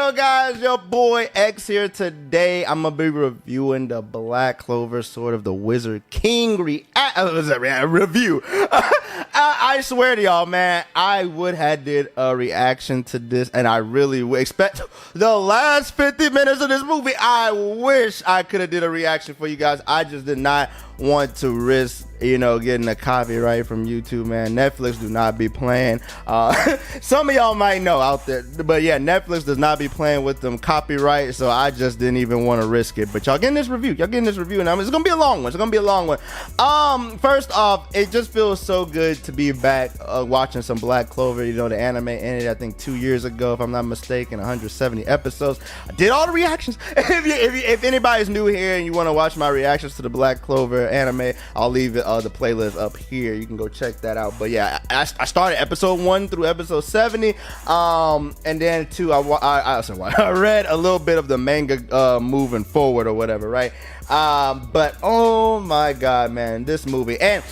go, guys? Your boy X here. Today, I'm gonna be reviewing the Black Clover, sort of the Wizard King review. I swear to y'all, man, I would have did a reaction to this, and I really would expect the last 50 minutes of this movie. I wish I could have did a reaction for you guys. I just did not want to risk, getting a copyright from YouTube, man. Netflix do not be playing. Some of y'all might know out there, but yeah, Netflix does not be playing with them copyright, so I just didn't even want to risk it. But y'all getting this review, and it's gonna be a long one. First off, it just feels so good to be back watching some Black Clover. The anime ended, I think, 2 years ago, if I'm not mistaken. 170 episodes. I did all the reactions. If anybody's new here and you want to watch my reactions to the Black Clover anime, I'll leave it the playlist up here. You can go check that out. But yeah, I started episode 1 through episode 70, and then 2 I read a little bit of the manga moving forward or whatever, right? But oh my god, man, this movie, and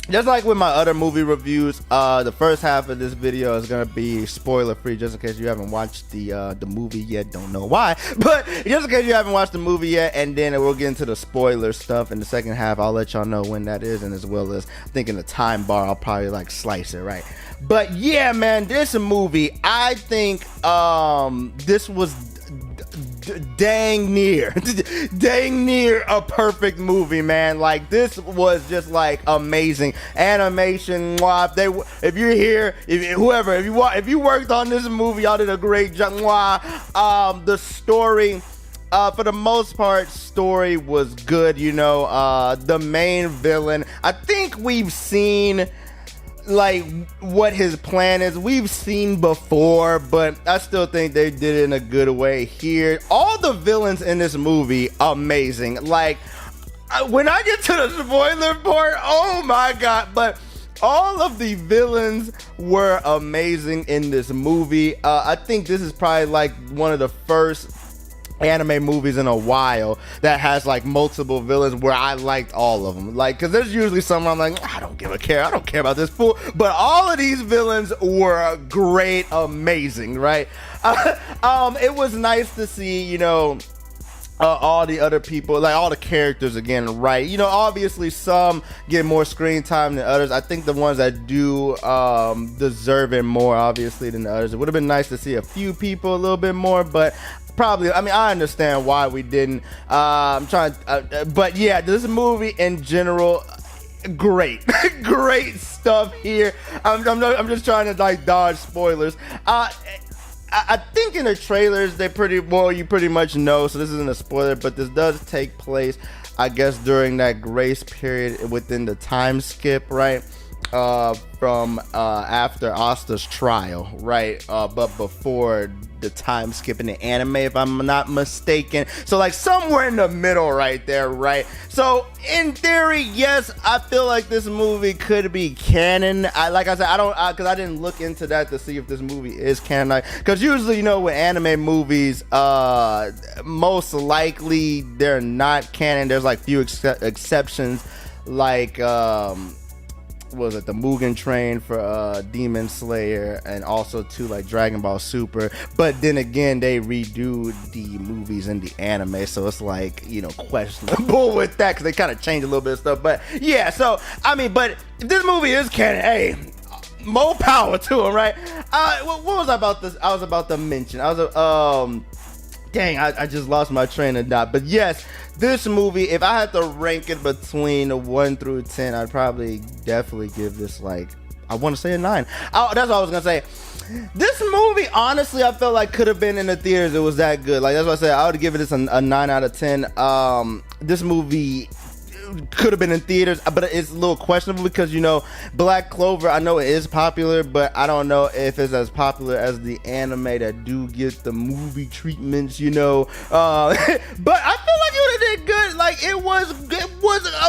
just like with my other movie reviews, the first half of this video is gonna be spoiler free, just in case you haven't watched the movie yet. Don't know why, but just in case you haven't watched the movie yet, and then we'll get into the spoiler stuff in the second half. I'll let y'all know when that is, and as well as I think in the time bar, I'll probably like slice it, right? But yeah, man, this movie, I think this was dang near a perfect movie, man. Like, this was just like amazing animation. If you're here, if you worked on this movie, y'all did a great job. The story, for the most part, story was good. The main villain, I think we've seen like what his plan is. We've seen before, but I still think they did it in a good way here. All the villains in this movie, amazing. Like, when I get to the spoiler part, oh my god, but all of the villains were amazing in this movie. I think this is probably like one of the first anime movies in a while that has like multiple villains where I liked all of them. Like, because there's usually some where I'm like, I don't care about this fool, but all of these villains were great, amazing, right? It was nice to see, all the other people, like all the characters again, right? Obviously some get more screen time than others. I think the ones that do deserve it more, obviously, than the others. It would have been nice to see a few people a little bit more, but probably, I understand why we didn't. But yeah, this movie in general, great. Great stuff here. I'm just trying to like dodge spoilers. I think in the trailers you pretty much know, so this isn't a spoiler, but this does take place, I guess, during that grace period within the time skip, right? From after Asta's trial, right? But before the time skip in the anime, if I'm not mistaken. So like somewhere in the middle right there, right? So in theory, yes, I feel like this movie could be canon. Like I said, because I didn't look into that to see if this movie is canon. Because usually, with anime movies, most likely they're not canon. There's like few exceptions, like was it the Mugen Train for Demon Slayer, and also to like Dragon Ball Super. But then again, they redo the movies in the anime, so it's like, questionable with that, because they kind of change a little bit of stuff. But yeah, so but if this movie is canon, hey, more power to them, right? What was I about this? I was about to mention. Dang, I just lost my train of thought. But yes, this movie, if I had to rank it between 1 through 10, I'd probably definitely give this, like, I want to say a 9. That's what I was going to say. This movie, honestly, I felt like could have been in the theaters. It was that good. Like, that's what I said. I would give it a 9 out of 10. This movie could have been in theaters, but it's a little questionable because Black Clover, I know it is popular, but I don't know if it's as popular as the anime that do get the movie treatments, but I feel like it would have did good. Like, it was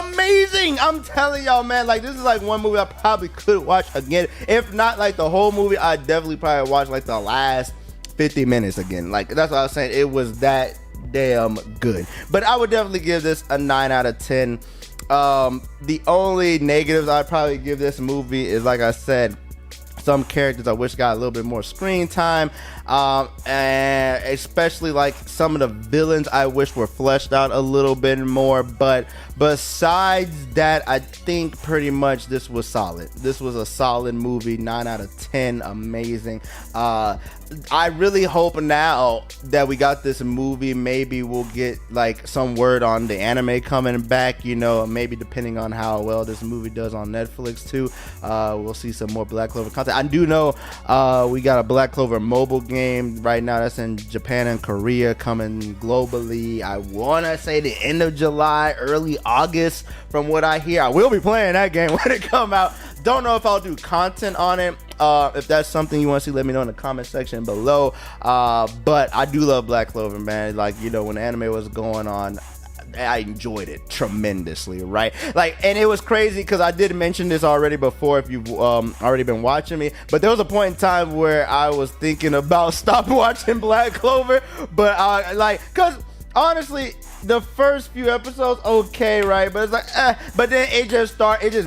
amazing. I'm telling y'all, man, like, this is like one movie I probably could watch again. If not like the whole movie, I'd definitely probably watch like the last 50 minutes again. Like, that's what I was saying. It was that damn good. But I would definitely give this a 9 out of 10. The only negatives I'd probably give this movie is, like I said, some characters I wish got a little bit more screen time, and especially like some of the villains I wish were fleshed out a little bit more. But besides that, I think pretty much this was solid. This was a solid movie, 9 out of 10, amazing. I really hope now that we got this movie, maybe we'll get like some word on the anime coming back, you know, maybe depending on how well this movie does on Netflix too. We'll see some more Black Clover content. I do know we got a Black Clover mobile game right now that's in Japan and Korea, coming globally. I want to say the end of July, early August from what I hear. I will be playing that game when it come out. Don't know if I'll do content on it. If that's something you want to see, let me know in the comment section below. But I do love Black Clover, man. Like, you know, when the anime was going on, I enjoyed it tremendously, right? Like, and it was crazy because I did mention this already before if you've already been watching me, but there was a point in time where I was thinking about stop watching Black Clover, but because honestly, the first few episodes, okay, right? But it's like, but then it just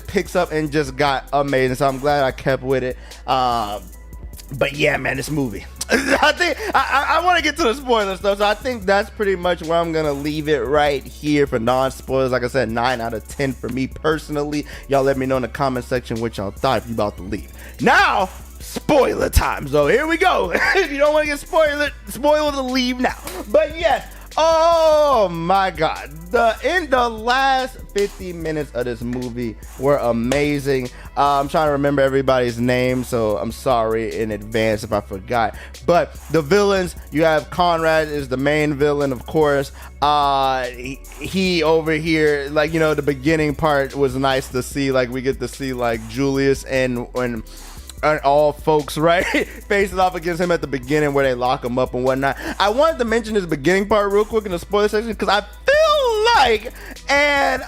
picks up and just got amazing. So I'm glad I kept with it. But yeah, man, this movie. I think I want to get to the spoiler stuff, so I think that's pretty much where I'm gonna leave it right here for non-spoilers. Like I said, 9 out of 10 for me personally. Y'all let me know in the comment section what y'all thought if you about to leave. Now, spoiler time. So here we go. If you don't want to get spoiled to leave now. But yes. Oh my God, the last 50 minutes of this movie were amazing. I'm trying to remember everybody's name, so I'm sorry in advance if I forgot. But the villains, you have Conrad is the main villain, of course. He over here, like, you know, the beginning part was nice to see. Like, we get to see like Julius and all folks, right, facing off against him at the beginning where they lock him up and whatnot. I wanted to mention this beginning part real quick in the spoiler section because I feel like, and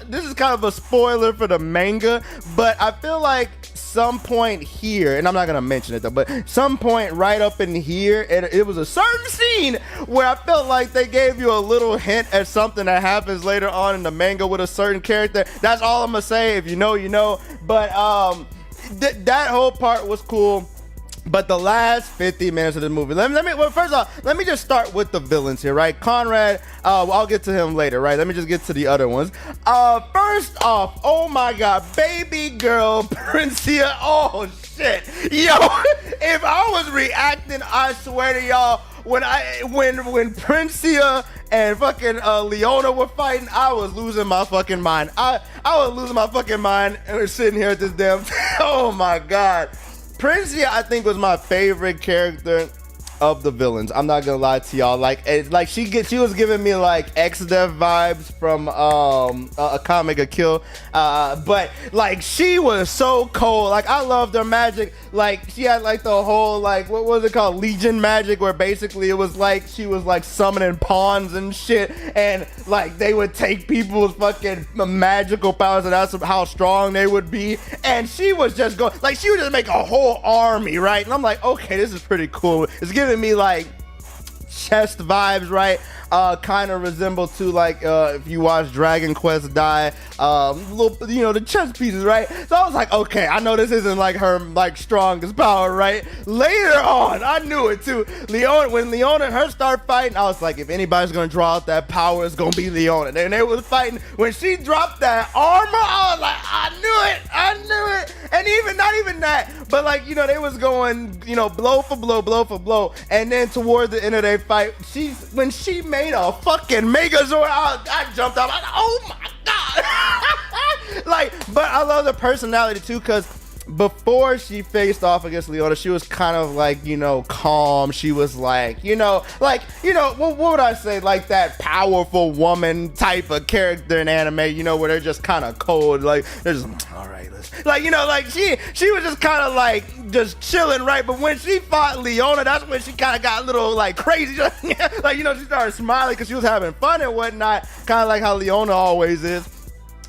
this is kind of a spoiler for the manga, but I feel like some point here, and I'm not gonna mention it though, but some point right up in here, it was a certain scene where I felt like they gave you a little hint at something that happens later on in the manga with a certain character. That's all I'm gonna say. If you know, you know. But that whole part was cool, but the last 50 minutes of the movie, first off, let me just start with the villains here, right? Conrad, I'll get to him later, right? Let me just get to the other ones. First off, oh my God, baby girl Princia, oh shit, yo, if I was reacting, I swear to y'all, when Princia and fucking Leona were fighting, I was losing my fucking mind. I was losing my fucking mind and we're sitting here at this damn oh my God. Princia, I think, was my favorite character of the villains. I'm not gonna lie to y'all. Like, it's like she was giving me like X-Dev vibes from a comic A Kill, but like she was so cold. Like, I loved her magic. Like, she had like the whole, like, what was it called, Legion magic, where basically it was like she was like summoning pawns and shit, and like they would take people's fucking magical powers and that's how strong they would be. And she was just going, like, she would just make a whole army, right? And I'm like, okay, this is pretty cool. It's giving me like chest vibes, right? Kind of resemble to like if you watch Dragon Quest Die, little, you know, the chest pieces, right? So I was like, okay, I know this isn't like her like strongest power, right? Later on, I knew it too. When Leona and her start fighting, I was like, if anybody's gonna draw out that power, it's gonna be Leona. And they was fighting. When she dropped that armor, I was like, I knew it. And even not even that, but like, you know, they was going, you know, blow for blow, and then toward the end of their fight, when she made a fucking Megazord, I jumped up. I was like, oh my God. Like, but I love the personality too, because before she faced off against Leona, she was kind of like, you know, calm. She was like, what would I say? Like that powerful woman type of character in anime, you know, where they're just kind of cold. Like, they're just, all right, let's, like, you know, like she was just kind of like just chilling, right? But when she fought Leona, that's when she kind of got a little like crazy. Like, you know, she started smiling because she was having fun and whatnot, kind of like how Leona always is.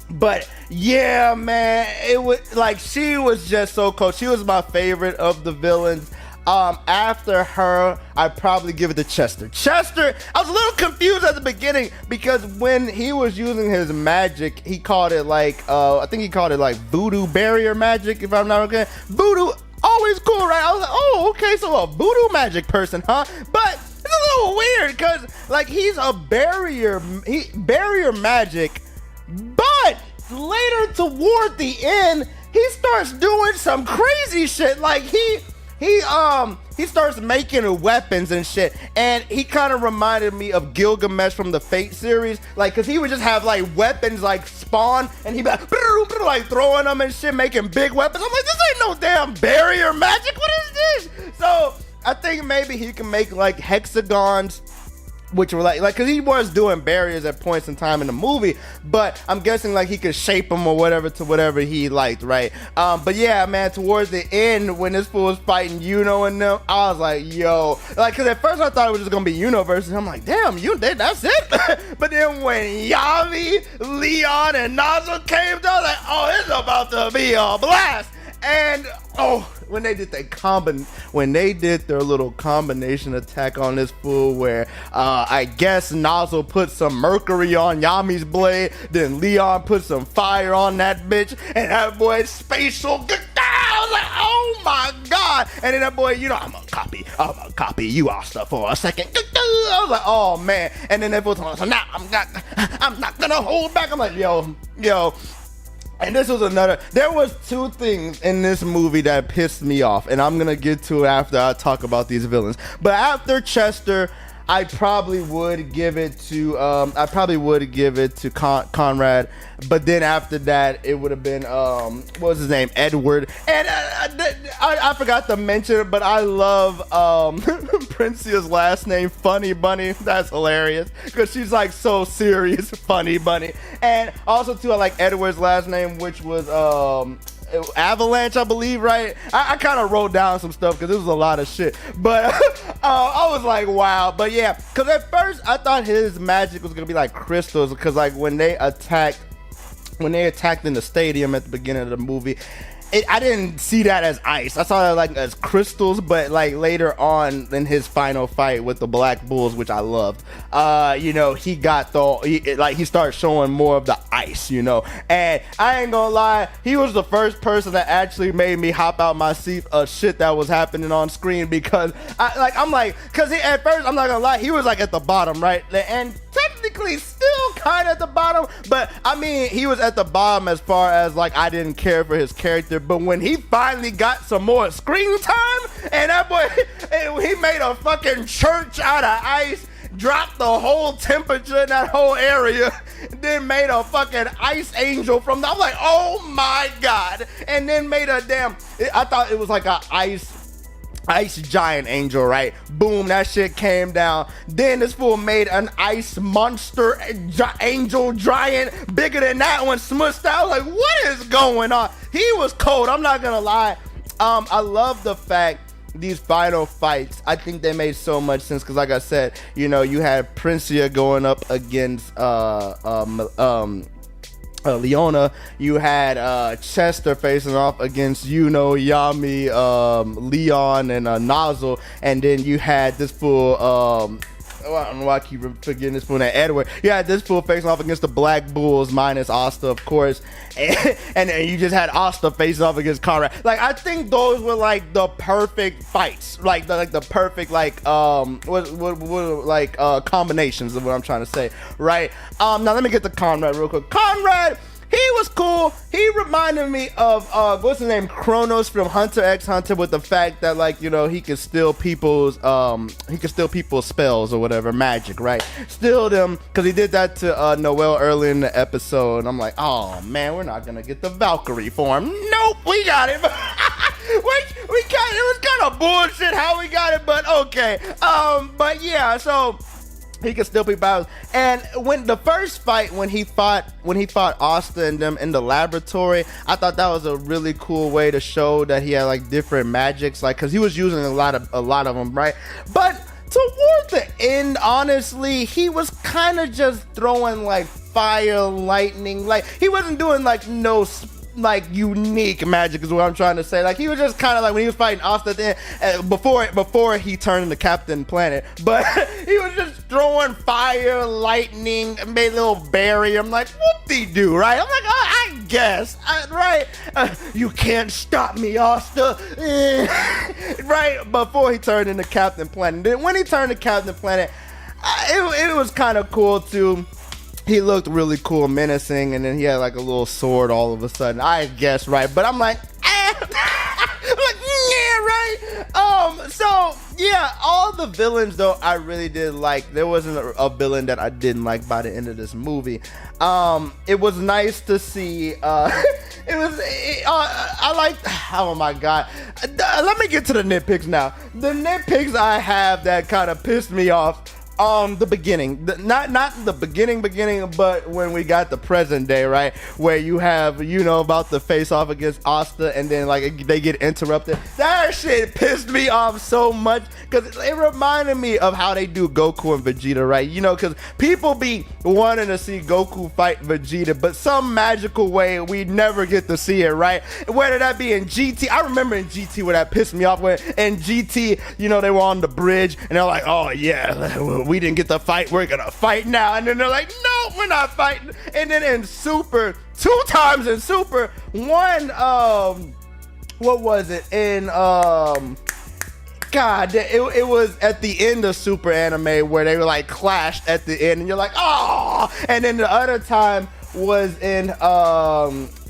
But yeah, man, it was like she was just so cool. She was my favorite of the villains. After her, I'd probably give it to Chester. Chester, I was a little confused at the beginning because when he was using his magic, he called it like I think he called it like voodoo barrier magic, if I'm not okay. Voodoo. always cool, right? I was like, oh, okay, so a voodoo magic person, huh? But it's a little weird because like he's a barrier magic, but later toward the end, he starts doing some crazy shit. Like he starts making weapons and shit, and he kind of reminded me of Gilgamesh from the Fate series, like, cause he would just have like weapons like spawn, and he'd be like throwing them and shit, making big weapons. I'm like, this ain't no damn barrier magic. What is this? So I think maybe he can make like hexagons, which were like because he was doing barriers at points in time in the movie, but I'm guessing like he could shape them or whatever to whatever he liked, right? But yeah, man, towards the end when this fool was fighting Yuno and them, I was like, yo, like, because at first I thought it was just gonna be Yuno versus him. I'm like, damn, that's it. But then when Yami, Leon, and Nozzle came down, like, oh, it's about to be a blast. And when they did their little combination attack on this fool, where I guess Nozzle put some mercury on Yami's blade, then Leon put some fire on that bitch, and that boy's spatial. I was like, oh my god! And then that boy, I'm gonna copy you Asta for a second. I was like, oh man! And then that fool told me, so now I'm not gonna hold back. I'm like, yo. And this was there was two things in this movie that pissed me off, and I'm gonna get to it after I talk about these villains. But after Chester, I probably would give it to Conrad, but then after that it would have been what was his name, Edward. And I forgot to mention it, but I love Princia's last name, Funny Bunny. That's hilarious because she's like so serious, Funny Bunny. And also too, I like Edward's last name, which was Avalanche, I believe, right? I kind of wrote down some stuff because it was a lot of shit, but I was like, wow. But yeah, because at first I thought his magic was gonna be like crystals, because like when they attacked in the stadium at the beginning of the movie, I didn't see that as ice. I saw it like as crystals, but like later on in his final fight with the Black Bulls, which I loved, he got he started showing more of the ice, and I ain't gonna lie, he was the first person that actually made me hop out my seat of shit that was happening on screen, because because at first, I'm not gonna lie, he was like at the bottom, right? And technically still kind of at the bottom, but I mean, he was at the bottom as far as like I didn't care for his character. But when he finally got some more screen time, and that boy, he made a fucking church out of ice, dropped the whole temperature in that whole area, then made a fucking ice angel from I'm like, oh my god. And then made I thought it was like a ice giant angel, right? Boom, that shit came down. Then this fool made an ice monster angel giant bigger than that one, smushed out. Like, what is going on? He was cold, I'm not gonna lie. I love the fact these final fights, I think they made so much sense, because like I said, you had Princia going up against Leona, you had Chester facing off against Yami, Leon, and Nozzle, and then you had this fool, I don't know why I keep forgetting this fool, Edward. You had this fool facing off against the Black Bulls minus Asta, of course, and then you just had Asta facing off against Conrad. Like, I think those were like the perfect fights, like the perfect combinations of what I'm trying to say, right? Now let me get to Conrad real quick. Conrad, he was cool. He reminded me of what's his name, Kronos from Hunter x Hunter, with the fact that he could steal people's spells or whatever, magic, right? Steal them, because he did that to Noelle early in the episode. And I'm like, oh man, we're not gonna get the Valkyrie form. Nope, we got it. we got it. It was kind of bullshit how we got it, but okay. But yeah, so he could still be balanced. And when the first fight, when he fought Asta and them in the laboratory, I thought that was a really cool way to show that he had like different magics, like, because he was using a lot of them, right? But toward the end, honestly, he was kind of just throwing like fire, lightning, like he wasn't doing like no unique magic is what I'm trying to say. Like, he was just kind of like when he was fighting Asta at the end, before he turned into Captain Planet, but he was just throwing fire, lightning, made a little barrier. I'm like, whoop-de-doo, right? I'm like, oh, I guess. Right? You can't stop me, Asta. Right? Before he turned into Captain Planet. Then when he turned to Captain Planet, it was kind of cool too. He looked really cool, menacing, and then he had like a little sword all of a sudden. I guess, right? But I'm like, I'm like, yeah, right? So yeah, all the villains though I really did like. There wasn't a villain that I didn't like by the end of this movie. It was nice to see. I liked. Oh my god. Let me get to the nitpicks now. The nitpicks I have that kind of pissed me off. The beginning, not the beginning, but when we got the present day, right, where you have, about the face off against Asta, and then like they get interrupted. That shit pissed me off so much because it reminded me of how they do Goku and Vegeta, right? Because people be wanting to see Goku fight Vegeta, but some magical way we never get to see it, right? Whether that be in GT, I remember in GT where that pissed me off. When in GT, they were on the bridge and they're like, oh yeah, we didn't get to fight, we're gonna fight now, and then they're like, no, we're not fighting. And then in Super, 2 times in Super, one, what was it in God, it was at the end of Super Anime where they were like clashed at the end, and you're like, oh. And then the other time was in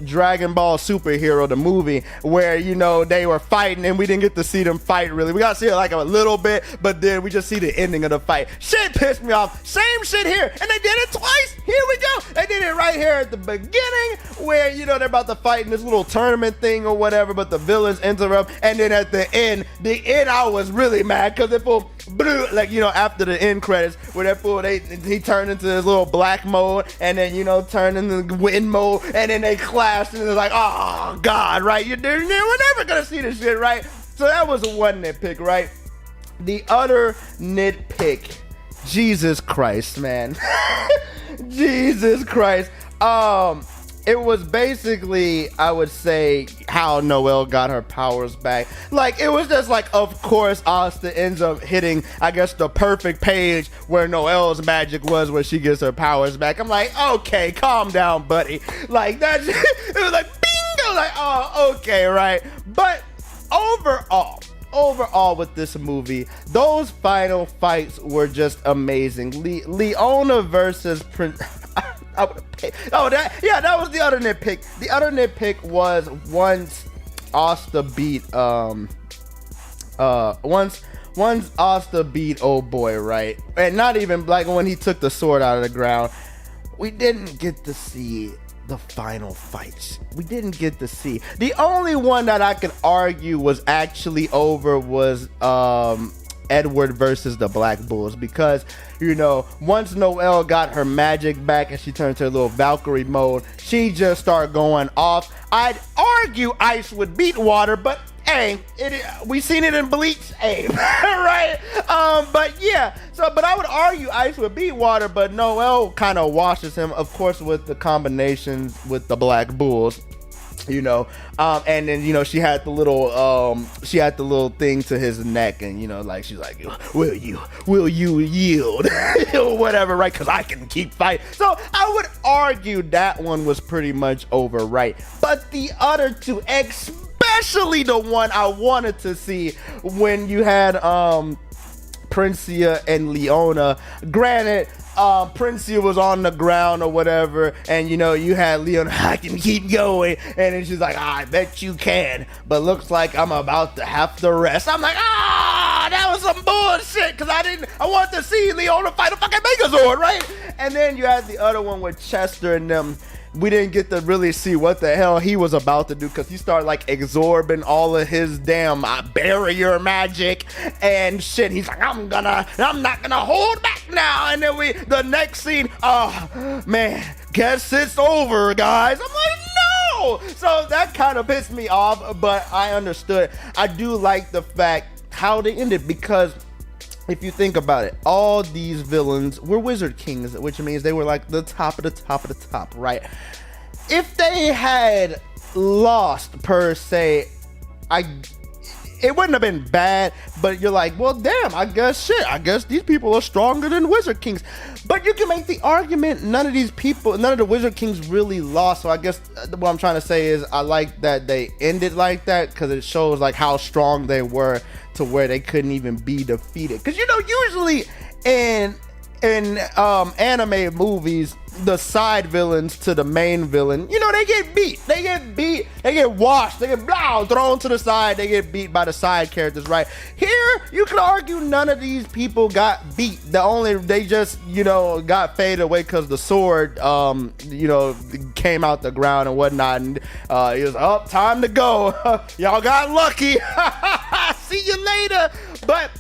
Dragon Ball Superhero, the movie, where they were fighting and we didn't get to see them fight really. We got to see it like a little bit, but then we just see the ending of the fight. Shit pissed me off. Same shit here, and they did it twice. Here we go. They did it right here at the beginning where they're about to fight in this little tournament thing or whatever, but the villains interrupt, and then at the end I was really mad because it fool, like after the end credits where that fool he turned into this little black mode, and then turned into wind mode, and then they clashed, and it's like, oh god, right? We're never gonna see this shit, right? So that was one nitpick, right? The other nitpick, Jesus Christ, man. Jesus Christ. It was basically, I would say, how Noelle got her powers back. Like, it was just like, of course, Asta ends up hitting, I guess, the perfect page where Noelle's magic was, where she gets her powers back. I'm like, okay, calm down, buddy. Like, that, it was like, bingo, like, oh, okay, right? But overall with this movie, those final fights were just amazing. Leona versus Prince... that was the other nitpick. The other nitpick was once Asta beat once Asta beat old boy, right? And not even like when he took the sword out of the ground, we didn't get to see the final fights. We didn't get to see. The only one that I could argue was actually over was Edward versus the Black Bulls, because once Noelle got her magic back and she turned to her little Valkyrie mode, she just started going off. I'd argue ice would beat water, but hey, we seen it in Bleach, hey, right? But yeah, but I would argue ice would beat water, but Noelle kind of washes him, of course, with the combinations with the Black Bulls. And then she had the little thing to his neck, and like she's like, will you yield or whatever, right? Because I can keep fighting. So I would argue that one was pretty much over, right? But the other two, especially the one I wanted to see when you had Princia and Leona. Granted, Princia was on the ground or whatever, and you had Leona, I can keep going, and then she's like, I bet you can, but looks like I'm about to have to rest. I'm like, that was some bullshit, because I wanted to see Leona fight a fucking Megazord, right? And then you had the other one with Chester and them. We didn't get to really see what the hell he was about to do, because he started like absorbing all of his damn barrier magic and shit. He's like, I'm not gonna hold back now. And then the next scene, oh man, guess it's over, guys. I'm like, no. So that kind of pissed me off, but I understood. I do like the fact how they ended, because if you think about it, all these villains were Wizard Kings, which means they were like the top of the top of the top, right? If they had lost, per se, it wouldn't have been bad, but you're like, well, damn, I guess these people are stronger than Wizard Kings. But you can make the argument none of the Wizard Kings really lost. So I guess what I'm trying to say is I like that they ended like that, because it shows like how strong they were to where they couldn't even be defeated. Because usually in anime movies, the side villains to the main villain, they get beat, they get washed, they get thrown to the side, they get beat by the side characters, right? Here, you could argue none of these people got beat. They just, got faded away because the sword, came out the ground and whatnot, and it was, time to go. Y'all got lucky. See you later. But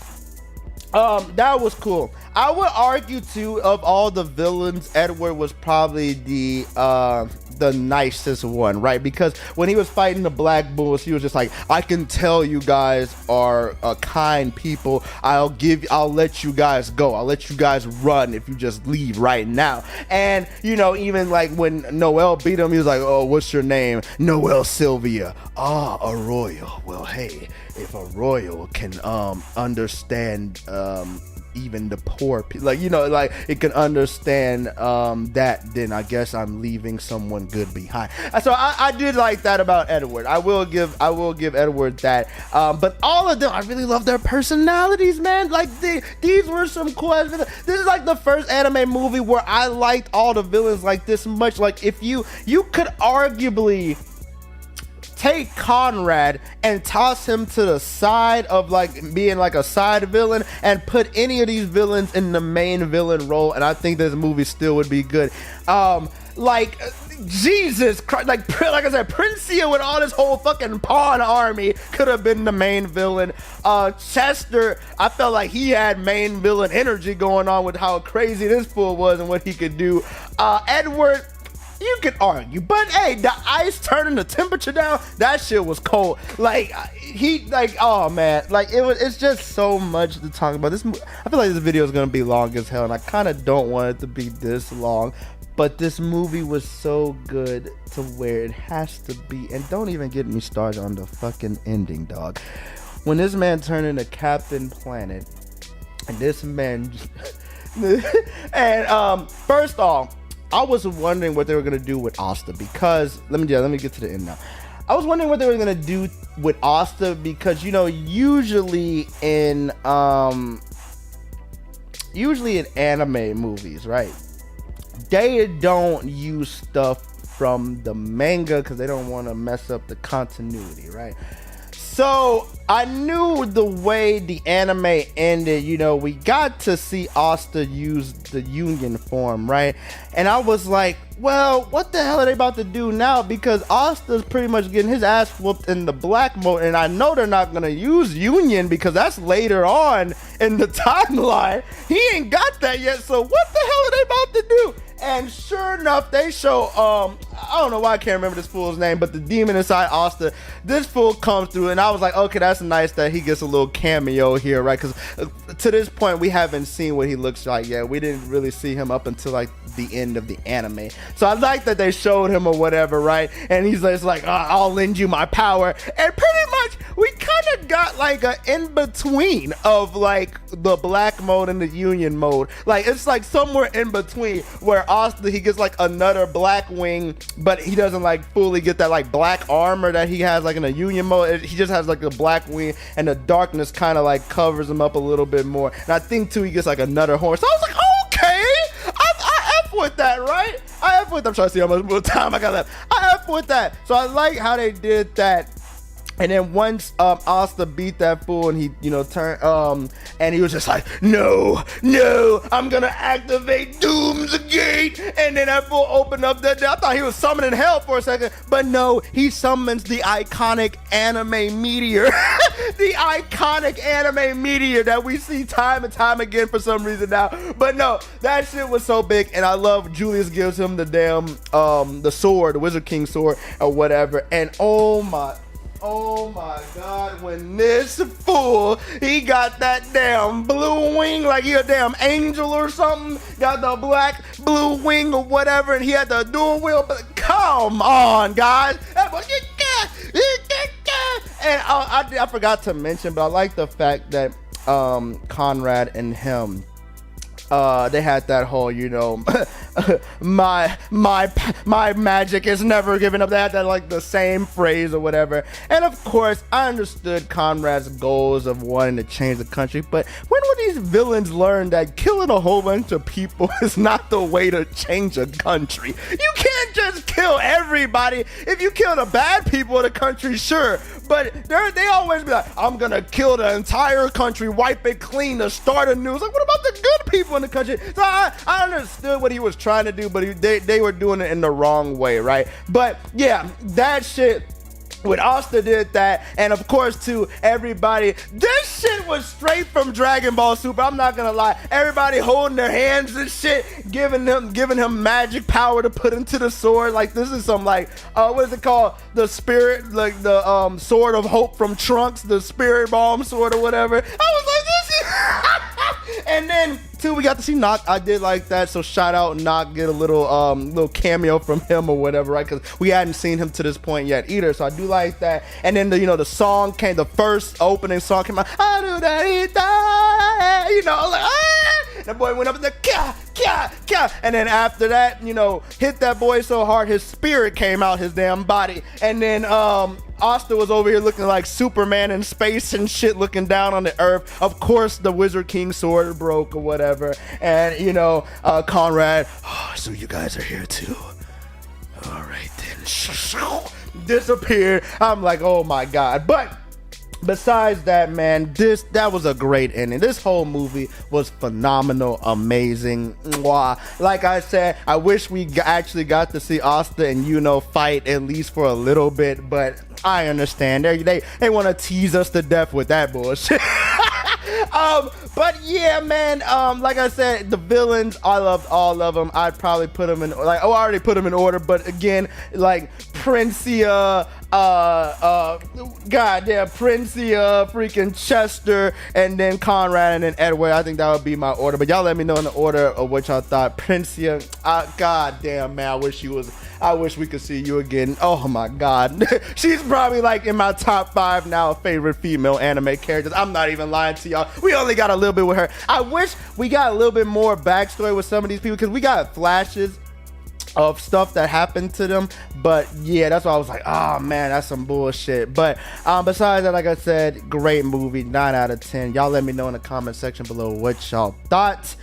that was cool. I would argue too, of all the villains, Edward was probably the nicest one, right? Because when he was fighting the Black Bulls, he was just like, I can tell you guys are kind people. I'll let you guys go. I'll let you guys run if you just leave right now. And even like when Noel beat him, he was like, oh, what's your name? Noel Sylvia. A royal. Well, hey, if a royal can understand even the poor people, like it can understand that, then I guess I'm leaving someone good behind. So I did like that about Edward. I will give Edward that. But all of them, I really love their personalities, man. Like these were some cool ass villains. This is like the first anime movie where I liked all the villains like this much. Like if you could arguably take Conrad and toss him to the side of like being like a side villain and put any of these villains in the main villain role, and I think this movie still would be good. Jesus Christ, like I said, Princia with all this whole fucking pawn army could have been the main villain. Chester, I felt like he had main villain energy going on with how crazy this fool was and what he could do. Edward, you could argue, but hey, the ice turning the temperature down, that shit was cold. Like oh man, like it's just so much to talk about. I feel like this video is gonna be long as hell, and I kind of don't want it to be this long. But this movie was so good to where it has to be. And don't even get me started on the fucking ending, dog. When this man turned into Captain Planet, and this man and first off, I was wondering what they were gonna do with Asta, because let me get to the end now. I was wondering what they were gonna do with Asta, because usually in anime movies, right, they don't use stuff from the manga because they don't want to mess up the continuity, right? So I knew the way the anime ended, we got to see Asta use the Union form, right? And I was like, well, what the hell are they about to do now? Because Asta's pretty much getting his ass whooped in the black mode, and I know they're not gonna use Union because that's later on in the timeline. He ain't got that yet, so what the hell are they about to do? And sure enough, they show, I don't know why I can't remember this fool's name, but the demon inside Asta, this fool comes through, and I was like, okay, that's nice that he gets a little cameo here, right? Because to this point, we haven't seen what he looks like yet. We didn't really see him up until like the end of the anime. So I like that they showed him or whatever, right? And he's just like, I'll lend you my power. And pretty much, we kind of got like an in-between of like the black mode and the Union mode. Like, it's like somewhere in between where Asta, he gets like another black wing, but he doesn't like fully get that like black armor that he has like in a Union mode. He just has like a black wing, and the darkness kind of like covers him up a little bit more. And I think too, he gets like another horn. So I was like, okay, I F with that, right? I F with that. I'm trying to see how much more time I got left. I F with that. So I like how they did that. And then once Asta beat that fool, and he turned and he was just like, no, I'm gonna activate Doom's Gate. And then that fool opened up that door. I thought he was summoning hell for a second, but no, he summons the iconic anime meteor. The iconic anime meteor that we see time and time again for some reason now. But no, that shit was so big, and I love Julius gives him the damn the sword, the Wizard King sword or whatever. And oh my god, when this fool, he got that damn blue wing, like he a damn angel or something, got the black blue wing or whatever, and he had the dual wheel. But come on, guys, and I forgot to mention, but I like the fact that Conrad and him, they had that whole, you know, my magic is never giving up. They had that, like, the same phrase or whatever. And of course, I understood Conrad's goals of wanting to change the country, but when will these villains learn that killing a whole bunch of people is not the way to change a country? You can't just kill everybody. If you kill the bad people of the country, sure, but they always be like, I'm gonna kill the entire country, wipe it clean, to start anew. It's like, what about the good people in the country? So I understood what he was trying to do, but they were doing it in the wrong way, right? But yeah, that shit, when Asta did that, and of course to everybody, this shit was straight from Dragon Ball Super. I'm not gonna lie, everybody holding their hands and shit, giving him magic power to put into the sword. Like, this is some, like, what is it called, the spirit, like the sword of hope from Trunks, the spirit bomb sword or whatever. I was like, this is and then too, we got to see Knock. I did like that, so shout out Knock, get a little cameo from him or whatever, right? Because we hadn't seen him to this point yet either, so I do like that. And then the song came, the first opening song came out, I do that, you know, like, that boy went up in the kya, and then after that, hit that boy so hard his spirit came out his damn body. And then Asta was over here looking like Superman in space and shit, looking down on the earth. Of course, the Wizard King sword broke or whatever. And, Conrad, so you guys are here too. All right, then. Disappeared. I'm like, oh my God. But besides that, man, that was a great ending. This whole movie was phenomenal, amazing. Mwah. Like I said, I wish we actually got to see Asta and fight at least for a little bit, but I understand. They want to tease us to death with that bullshit. But yeah, man, like I said, the villains, I loved all of them. I'd probably put them in, I already put them in order, but again, like Princia, freaking Chester, and then Conrad, and then Edward. I think that would be my order, but y'all let me know in the order of what y'all thought. Princia, god damn, man, I wish we could see you again. Oh my God. She's probably like in my top 5 now favorite female anime characters. I'm not even lying to y'all. We only got a little bit with her. I wish we got a little bit more backstory with some of these people, because we got flashes of stuff that happened to them, but yeah, that's why I was like, oh man, that's some bullshit. But besides that, like I said, great movie, 9 out of 10. Y'all let me know in the comment section below what y'all thought,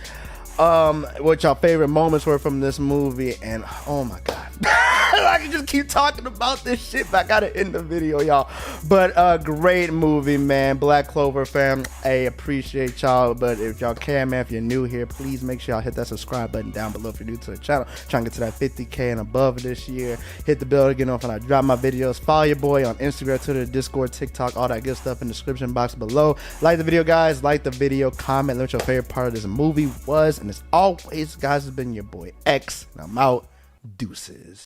what y'all favorite moments were from this movie. And oh my God, I can just keep talking about this shit, but I gotta end the video, y'all. But great movie, man. Black Clover fam, I appreciate y'all. But if y'all can, man, if you're new here, please make sure y'all hit that subscribe button down below if you're new to the channel. Trying to get to that 50K and above this year. Hit the bell to get notified when I drop my videos. Follow your boy on Instagram, Twitter, Discord, TikTok, all that good stuff in the description box below. Like the video, guys. Like the video, comment, let me know what your favorite part of this movie was. And as always, guys, it's been your boy X, and I'm out. Deuces.